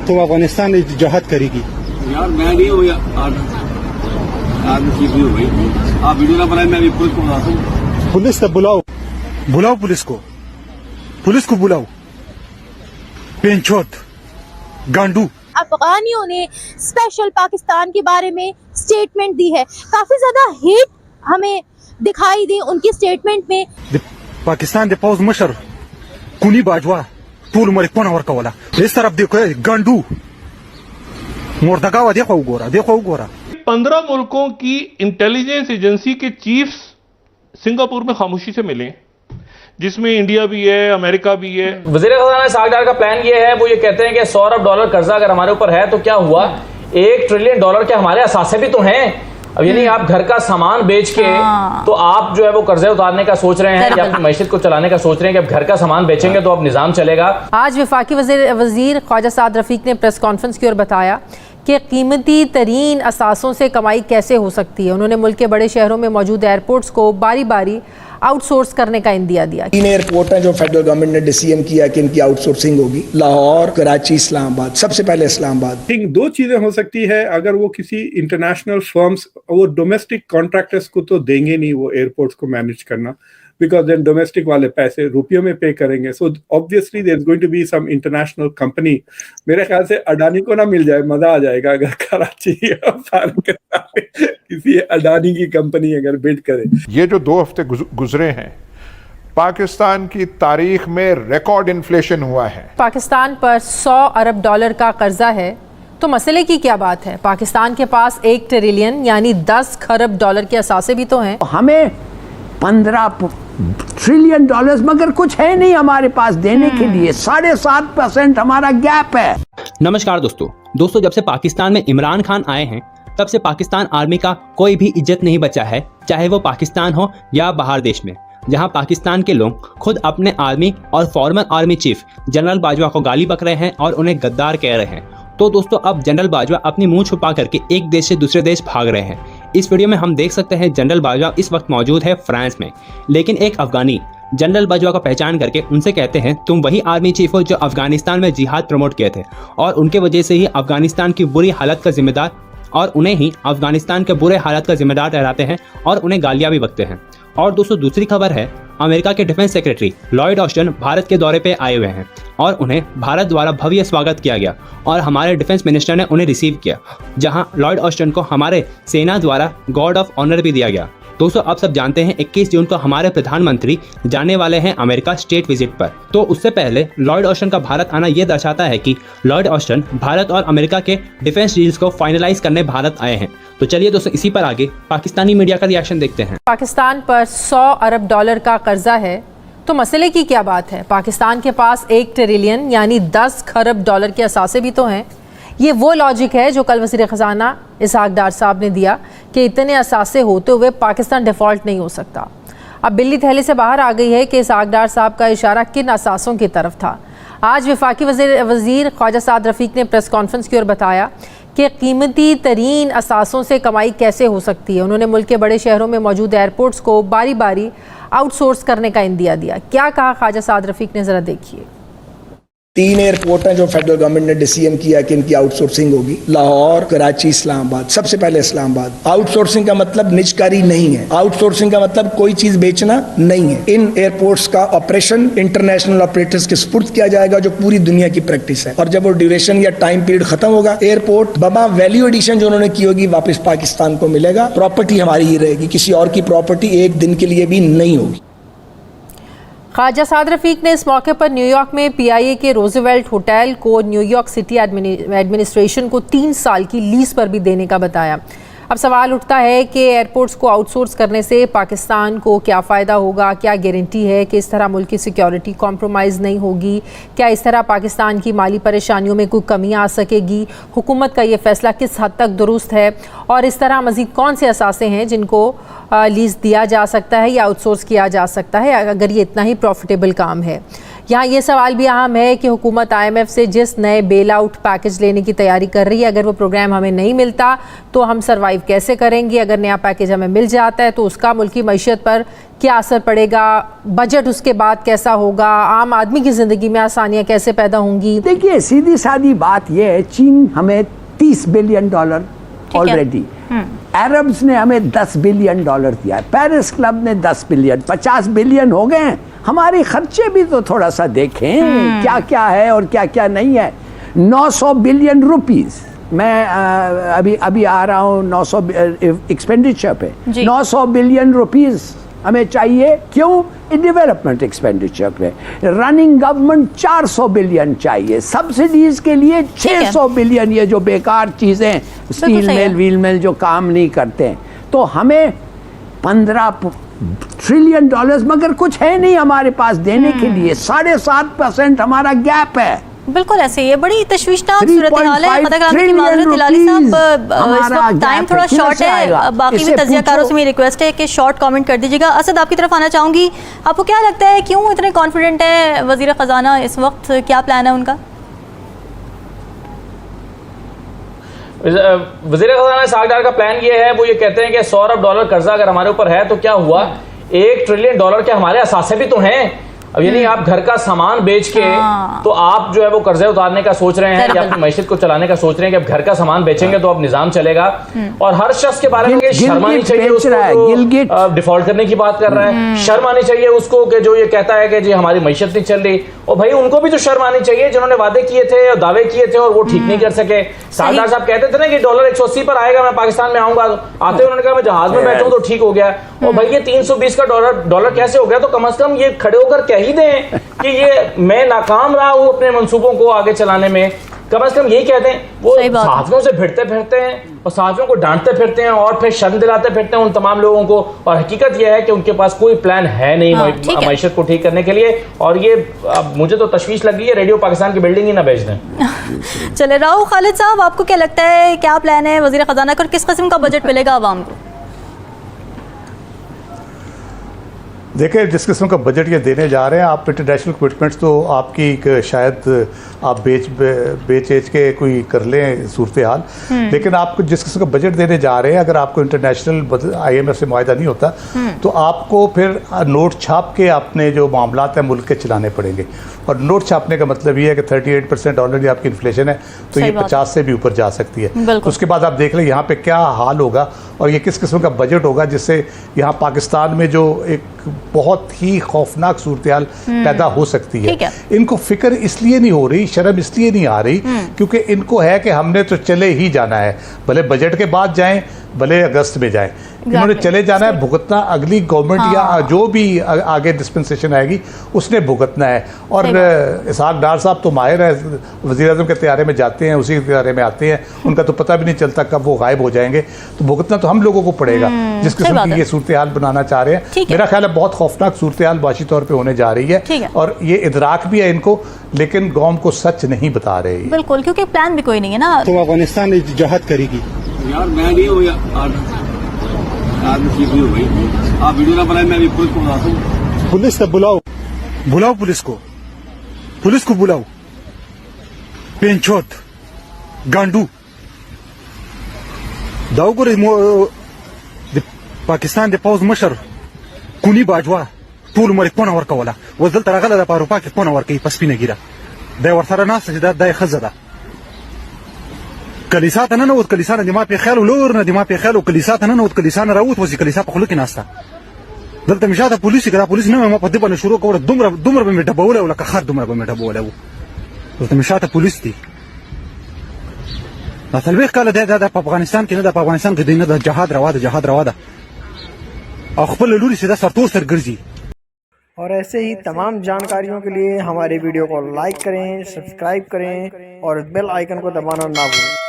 तो अफगानिस्तान जहाद करेगी। यार मैं नहीं हूँ आदमी नहीं हूँ भाई, आप वीडियो ना बनाए, मैं अभी पुलिस को बुलाता हूँ। पुलिस तक बुलाओ, बुलाओ पुलिस को बुलाओ। पेंचोत गांडू। अफगानियों ने स्पेशल पाकिस्तान के बारे में स्टेटमेंट दी है, काफी ज्यादा हेट हमें दिखाई दी उनकी स्टेटमेंट में। पाकिस्तान दे पौज मशर कुनी बाजवा टूल मरे कोना वर्का वाला इस तरफ देखो गांडू मोर्दगावा देखो उगोरा 15 मुल्कों की इंटेलिजेंस एजेंसी के चीफ्स सिंगापुर में खामोशी से मिले, जिसमें इंडिया भी है, अमेरिका भी है। वज़ीर ख़ज़ाना इसहाक़ डार का प्लान ये है, वो ये कहते हैं कि $100 अरब कर्जा अगर हमारे ऊपर है तो क्या हुआ, $1 ट्रिलियन के हमारे असासे भी तो हैं। अब यानी आप घर का सामान बेच के तो आप जो है वो कर्जे उतारने का सोच रहे हैं या अपनी मैशत को चलाने का सोच रहे हैं कि अब घर का सामान बेचेंगे तो अब निज़ाम चलेगा। आज वफाकी वज़ीर ख्वाजा साद रफ़ीक ने प्रेस कॉन्फ्रेंस की और बताया कि कीमती तरीन असासों से कमाई कैसे हो सकती है। उन्होंने मुल्क के बड़े शहरों में मौजूद एयरपोर्ट्स को बारी बारी आउटसोर्स करने का इंदिया दिया। 3 एयरपोर्ट हैं जो फेडरल गवर्नमेंट ने डिसीजन किया कि इनकी आउटसोर्सिंग होगी, लाहौर, कराची, इस्लामाबाद। सबसे पहले इस्लामाबाद। थिंक 2 चीजें हो सकती है, अगर वो किसी इंटरनेशनल फर्म्स, वो डोमेस्टिक कॉन्ट्रैक्टर्स को तो देंगे नहीं वो एयरपोर्ट्स को मैनेज करना, बिकॉज देन डोमेस्टिक वाले पैसे रुपयों में पे करेंगे। So obviously there is going to be some international company. मेरे ख्याल से अडानी को ना मिल जाए, मजा आ जाएगा अगर कराची किसी अडानी की कंपनी अगर बिड करे। ये जो 2 हफ्ते गुजरे हैं, पाकिस्तान की तारीख में रिकॉर्ड इन्फ्लेशन हुआ है। पाकिस्तान पर $100 अरब का कर्जा है तो मसले की क्या बात है। पाकिस्तान के पास 1 ट्रिलियन यानी $10 खरब के असासे भी तो हैं। हमें 15 ट्रिलियन मगर कुछ है नहीं हमारे पास देने के लिए। 7.5% हमारा गैप है। नमस्कार दोस्तों, जब से पाकिस्तान में इमरान खान आए हैं तब से पाकिस्तान आर्मी का कोई भी इज्जत नहीं बचा है, चाहे वो पाकिस्तान हो या बाहर देश में, जहां पाकिस्तान के लोग खुद अपने आर्मी और farmer army chief general Bajwa को गाली बक रहे हैं और उन्हें गद्दार कह रहे हैं। तो दोस्तों, अब जनरल बाजवा अपनी मुंह छुपा करके एक देश से दूसरे देश भाग रहे हैं। इस वीडियो में हम देख सकते हैं जनरल बाजवा इस वक्त मौजूद है फ्रांस में, लेकिन एक अफगानी जनरल बाजवा को पहचान करके उनसे कहते हैं तुम वही आर्मी चीफ हो जो अफगानिस्तान में जिहाद प्रमोट किए थे और उनके वजह से ही अफगानिस्तान की बुरी हालत का जिम्मेदार और उन्हें ही अफगानिस्तान के बुरे हालात का जिम्मेदार ठहराते हैं और उन्हें गालियां भी बकते हैं। और दोस्तों, दूसरी खबर है, अमेरिका के defence secretary Lloyd Austin Bharat के दौरे पे आए हुए हैं और उन्हें भारत द्वारा भव्य स्वागत किया गया और हमारे डिफेंस मिनिस्टर ने उन्हें रिसीव किया, जहां लॉयड ऑस्टिन को हमारे सेना द्वारा गॉर्ड ऑफ ऑनर भी दिया गया। दोस्तों, आप सब जानते हैं 21 जून को हमारे प्रधानमंत्री जाने वाले हैं अमेरिका स्टेट विजिट पर। तो उससे पहले लॉयड ऑस्टिन का भारत आना यह दर्शाता है कि लॉयड ऑस्टिन भारत और अमेरिका के डिफेंस डील्स को फाइनलाइज करने भारत आए हैं। तो चलिए दोस्तों, इसी पर आगे पाकिस्तानी मीडिया का रिएक्शन देखते हैं। पाकिस्तान पर $100 अरब का कर्जा है तो मसले की क्या बात है। पाकिस्तान के पास 1 ट्रिलियन यानी $10 खरब के असासे भी तो हैं। ये वो लॉजिक है जो कल वज़ीर ख़ज़ाना इसहाक़ डार साहब ने दिया कि इतने असासे होते हुए पाकिस्तान डिफ़ॉल्ट नहीं हो सकता। अब बिल्ली थैली से बाहर आ गई है कि इसहाक़ डार साहब का इशारा किन असासों की तरफ था। आज वफाकी वज़ीर ख्वाजा साद रफ़ीक ने प्रेस कॉन्फ्रेंस की और बताया कि कीमती तरीन असासों से कमाई कैसे हो सकती है। उन्होंने मुल्क के बड़े शहरों में मौजूद एयरपोर्ट्स को बारी बारी आउटसोर्स करने का इंदिया दिया। क्या कहा ख्वाजा साद रफ़ीक ने, ज़रा देखिए। 3 एयरपोर्ट हैं जो फेडरल गवर्नमेंट ने डिसीजन किया कि इनकी आउटसोर्सिंग होगी, लाहौर, कराची, इस्लामाबाद। सबसे पहले इस्लामाबाद। आउटसोर्सिंग का मतलब निजकारी नहीं है, आउटसोर्सिंग का मतलब कोई चीज बेचना नहीं है। इन एयरपोर्ट्स का ऑपरेशन इंटरनेशनल ऑपरेटर्स के सुपुर्द किया जाएगा, जो पूरी दुनिया की प्रैक्टिस है। और जब वो ड्यूरेशन या टाइम पीरियड खत्म होगा, एयरपोर्ट बमा वैल्यू एडिशन जो उन्होंने की होगी वापस पाकिस्तान को मिलेगा। प्रॉपर्टी हमारी ही रहेगी, किसी और की प्रॉपर्टी एक दिन के लिए भी नहीं होगी। ख्वाजा साद रफ़ीक ने इस मौके पर न्यूयॉर्क में PIA के रोजवेल्ट होटल को न्यूयॉर्क सिटी एडमिनिस्ट्रेशन को 3 साल की लीज पर भी देने का बताया। अब सवाल उठता है कि एयरपोर्ट्स को आउटसोर्स करने से पाकिस्तान को क्या फ़ायदा होगा, क्या गारंटी है कि इस तरह मुल्क की सिक्योरिटी कॉम्प्रोमाइज़ नहीं होगी, क्या इस तरह पाकिस्तान की माली परेशानियों में कोई कमी आ सकेगी, हुकूमत का ये फ़ैसला किस हद तक दुरुस्त है और इस तरह मज़ीद कौन से असासे हैं जिनको लीज़ दिया जा सकता है या आउटसोर्स किया जा सकता है अगर ये इतना ही प्रॉफिटेबल काम है। یہاں یہ سوال بھی اہم ہے کہ حکومت IMF سے جس نئے بیل آؤٹ پیکج لینے کی تیاری کر رہی ہے، اگر وہ پروگرام ہمیں نہیں ملتا تو ہم سروائیو کیسے کریں گے؟ اگر نیا پیکج ہمیں مل جاتا ہے تو اس کا ملکی معیشت پر کیا اثر پڑے گا؟ بجٹ اس کے بعد کیسا ہوگا؟ عام آدمی کی زندگی میں آسانیاں کیسے پیدا ہوں گی؟ دیکھیے سیدھی سادی بات یہ ہے، چین ہمیں $30 بلین آلریڈی، عربز نے ہمیں $10 بلین دیا ہے، پیرس کلب نے 10 بلین، 50 بلین ہو گئے ہیں۔ ہمارے خرچے بھی تو تھوڑا سا دیکھیں کیا کیا ہے اور کیا کیا نہیں ہے۔ 900 بلین روپیز، میں ابھی آ رہا ہوں 900 ایکسپینڈیچر پہ، 900 بلین روپیز ہمیں چاہیے، کیوں؟ ڈیولپمنٹ ایکسپینڈیچر پہ۔ رننگ گورنمنٹ 400 بلین چاہیے، سبسڈیز کے لیے 600 بلین، یہ جو بیکار چیزیں اسٹیل میل ویل میل جو کام نہیں کرتے ہیں، تو ہمیں 15 ٹریلین ڈالرز مگر کچھ ہے نہیں ہمارے پاس دینے کے لیے، 7.5% ہمارا گیپ ہے۔ بالکل ایسے یہ بڑی تشویشناک صورتحال ہے۔ کی معذرت دلالی صاحب، اس وقت ٹائم تھوڑا شارٹ ہے، باقی بھی تجزیہ کاروں سے میری ریکویسٹ ہے کہ شارٹ کامنٹ کر دیجیے گا۔ اسد آپ کی طرف آنا چاہوں گی، آپ کو کیا لگتا ہے کیوں اتنے کانفیڈنٹ ہے وزیر خزانہ اس وقت؟ کیا پلان ہے ان کا؟ وزیر خزانہ اسحاق ڈار کا پلان یہ ہے، وہ یہ کہتے ہیں کہ $100 ارب قرضہ اگر ہمارے اوپر ہے تو کیا ہوا، $1 ٹریلین کے ہمارے اثاثے بھی تو ہیں۔ اب یعنی آپ گھر کا سامان بیچ کے تو آپ جو ہے وہ قرضے اتارنے کا سوچ رہے ہیں یا اپنی معیشت کو چلانے کا سوچ رہے ہیں کہ اب گھر کا سامان بیچیں گے تو اب نظام چلے گا، اور ہر شخص کے بارے میں شرم آنی چاہیے اس کو ڈیفالٹ کرنے کی بات کر رہا ہے، شرم آنی چاہیے اس کو کہ جو یہ کہتا ہے کہ جی ہماری معیشت نہیں چل رہی، اور بھائی ان کو بھی تو شرم آنی چاہیے جنہوں نے وعدے کیے تھے اور دعوے کیے تھے اور وہ ٹھیک نہیں کر سکے۔ سردار صاحب کہتے تھے نا کہ $180 پر آئے گا، میں پاکستان میں آؤں گا، آتے انہوں نے کہا میں جہاز میں بیٹھوں تو ٹھیک ہو گیا، اور بھائی یہ $320 کا کیسے ہو گیا؟ تو کم از کم یہ کھڑے ہو کر کہہ ہی دیں کہ یہ میں ناکام رہا ہوں اپنے منصوبوں کو آگے چلانے میں، کم از کم یہی کہتے ہیں۔ وہ صحافیوں سے بھیڑتے پھرتے ہیں اور صحافیوں کو ڈانٹتے پھرتے ہیں اور پھر شرم دلاتے پھرتے ہیں ان تمام لوگوں کو، اور حقیقت یہ ہے کہ ان کے پاس کوئی پلان ہے نہیں معیشت کو ٹھیک کرنے کے لیے، اور یہ مجھے تو تشویش لگ رہی ہے ریڈیو پاکستان کی بلڈنگ ہی نہ بیچ دیں۔ چلے راؤ خالد صاحب، آپ کو کیا لگتا ہے کیا پلان ہے وزیر خزانہ کا اور کس قسم کا بجٹ ملے گا عوام کو؟ دیکھیں جس قسم کا بجٹ یہ دینے جا رہے ہیں آپ، انٹرنیشنل کمٹمنٹس تو آپ کی شاید آپ بیچ کے کوئی کر لیں صورتحال، لیکن آپ کو جس قسم کا بجٹ دینے جا رہے ہیں، اگر آپ کو انٹرنیشنل IMF سے معاہدہ نہیں ہوتا تو آپ کو پھر نوٹ چھاپ کے اپنے جو معاملات ہیں ملک کے چلانے پڑیں گے، اور نوٹ چھاپنے کا مطلب یہ ہے کہ 38% آلریڈی آپ کی انفلیشن ہے تو یہ 50 سے بھی اوپر جا سکتی ہے۔ اس کے بعد آپ دیکھ لیں یہاں پہ کیا حال ہوگا اور یہ کس قسم کا بجٹ ہوگا جس سے یہاں پاکستان میں جو ایک بہت ہی خوفناک صورتحال پیدا ہو سکتی ہے۔ ان کو فکر اس لیے نہیں ہو رہی، شرم اس لیے نہیں آ رہی کیونکہ ان کو ہے کہ ہم نے تو چلے ہی جانا ہے، بھلے بجٹ کے بعد جائیں بھلے اگست میں جائیں، انہوں نے چلے جانا ہے، بھگتنا اگلی گورنمنٹ یا جو بھی آگے ڈسپنسیشن آئے گی اس نے بھگتنا ہے۔ اور اسحاق ڈار صاحب تو ماہر ہیں، وزیر اعظم کے طیارے میں جاتے ہیں اسی طیارے میں آتے ہیں، ان کا تو پتہ بھی نہیں چلتا کب وہ غائب ہو جائیں گے، تو بھگتنا تو ہم لوگوں کو پڑے گا جس قسم کی یہ صورتحال بنانا چاہ رہے ہیں۔ میرا خیال ہے بہت خوفناک صورتحال معاشی طور پہ ہونے جا رہی ہے، اور یہ ادراک بھی ہے ان کو، لیکن قوم کو سچ نہیں بتا رہے۔ بالکل، کیونکہ پلان بھی کوئی نہیں ہے نا۔ تو افغانستان جہاد کرے گی یار، میں نہیں ہوں ٹھیک نہیں ہو گئی، آپ ویڈیو نہ بنائیں، میں ابھی پولیس کو بتاتا ہوں۔ پولیس سے بلاؤ پولیس کو بلاؤ، پینچوت گانڈو داو ګورې پاکستان د پوز مشر کونی باجوا ټول عمر پونه ورکوله، اوس دلته راغله د په اروپا کې پونه ورکوي په سپینه ګیره، دی ورسره ناسته چې دا یې ښځه ده، کلیسا ته ننوت، کلیسا نه دما پې خیال و لور نه دما پې خیال و کلیسا ته ننوت، کلیسا نه راوت، اوس کلیسا په خوله کې ناسته، دلته مې شاته پولیس که دا پولیس نه وای ما په دې باندې شروع کوله، دومره به مې ډبولی و لکه خر دومره به مې ډبولی و، دلته مې شاته پولیس دي، دا 40 کاله دی دا په افغانستان کې نه ده، په افغانستان کې دی نه ده، جهاد روا ده او خپل لوري سیده سرتور سر ګرځي۔ اور ایسے ہی تمام جانکاریوں کے لیے ہمارے ویڈیو کو لائک کریں، سبسکرائب کریں اور بیل آئیکن کو دبانا نہ بھولیں۔